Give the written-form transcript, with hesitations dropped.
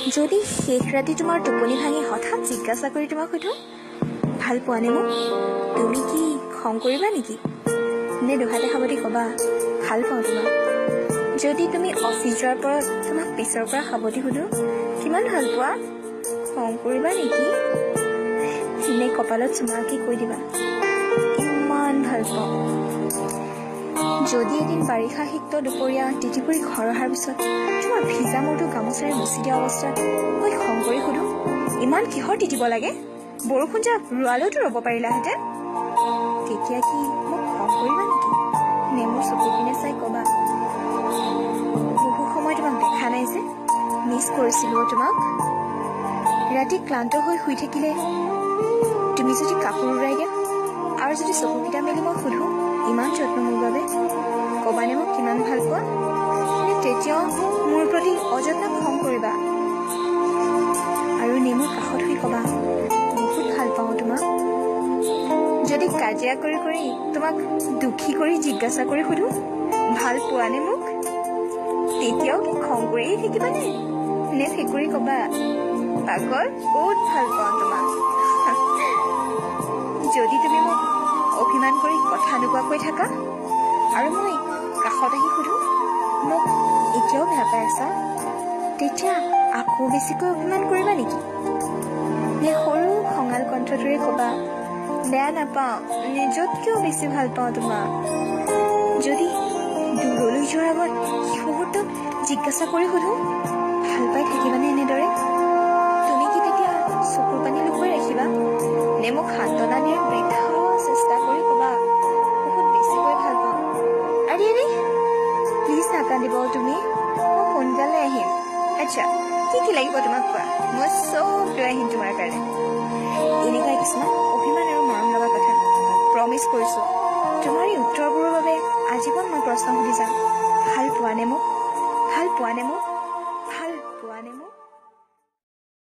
যদি শেষ ৰাতি তোমাৰ টোপনি ভাঙি হঠাৎ জিজ্ঞাসা কৰি তোমাক সোধো, ভাল পোৱা নে মোক, তুমি কি খং কৰিবা নেকি? নে দুহাতে সাৱটি ক'বা, ভাল পাওঁ তোমাক? যদি তুমি অফিচ যোৱাৰ পৰা তোমাক পিছৰ পৰা সাৱটি সোধো, কিমান ভাল পোৱা, খং কৰিবা নেকি? নে কপালত চুমাকি কৈ দিবা, ইমান ভাল পাওঁ? যদি এদিন বাৰিষা সিক্ত দুপৰীয়া তিতি কৰি ঘৰ অহাৰ পিছত তোমাৰ ভিজা মূৰটো গামোচাৰে মুচি দিয়া অৱস্থাত মই খং কৰি সোধো, ইমান কিহৰ তিতিব লাগে, বৰষুণ যাক ৰোৱালৈতো ৰ'ব পাৰিলাহেঁতেন, তেতিয়া কি মোক খং কৰিবা নেকি? নে মোৰ চকু পিনে চাই ক'বা, বহু সময় তোমাক দেখা নাই যে, মিছ কৰিছিলোঁ তোমাক? ৰাতি ক্লান্ত হৈ শুই থাকিলে তুমি যদি কাপোৰ উৰাই দিয়া আৰু যদি চকুকেইটা মেলি মই সোধো, ইমান যত্ন মোৰ বাবে, ক'বানে মোক কিমান ভাল পোৱা? নে তেতিয়াও মোৰ প্ৰতি অযত্ন খং কৰিবা আৰু নেমুৰ কাষত শুই ক'বা, বহুত ভাল পাওঁ তোমাক? যদি কাজিয়া কৰি কৰি তোমাক দুখী কৰি জিজ্ঞাসা কৰি সোধো, ভাল পোৱা নে মোক, তেতিয়াও কি খং কৰিয়ে থাকিবানে? নে ফেকুৰি ক'বা, পাগল, বহুত ভাল পাওঁ তোমাক? যদি তুমি মোক অভিমান কৰি কথা নোকোৱাকৈ থাকা আৰু মই কাষত আহি সোধো, মোক এতিয়াও বেয়া পাই আছা, তেতিয়া আকৌ বেছিকৈ অভিমান কৰিবা নেকি? নে সৰু খঙাল কণ্ঠটোৰে ক'বা, বেয়া নাপাওঁ, নিজতকৈও বেছি ভাল পাওঁ তোমাক? যদি দূৰলৈ যোৱাৰ আগত মুহূৰ্তত জিজ্ঞাসা কৰি সোধো, ভাল পাই থাকিবানে এনেদৰে, তুমি কি তেতিয়া চকুৰ পানী লুকুৱাই ৰাখিবা? নে মোক সান্তনা দিয়াৰ বৃথা চেষ্টা কৰি ক'বা, বহুত বেছিকৈ ভাল পাওঁ? আৰে প্লিজ নাকান্দিব তুমি, মই সোনকালে আহিম। আচ্ছা, কি লাগিব তোমাক কোৱা, মই চব লৈ আহিম তোমাৰ কাৰণে। এনেকুৱা কিছুমান অভিমান আৰু মৰম লগা কথা। প্ৰমিছ কৰিছোঁ, তোমাৰ এই উত্তৰবোৰৰ বাবে আজীৱন মই প্ৰশ্ন সুধি যাম, ভাল পোৱা নে মোক, ভাল পোৱা নে মোক?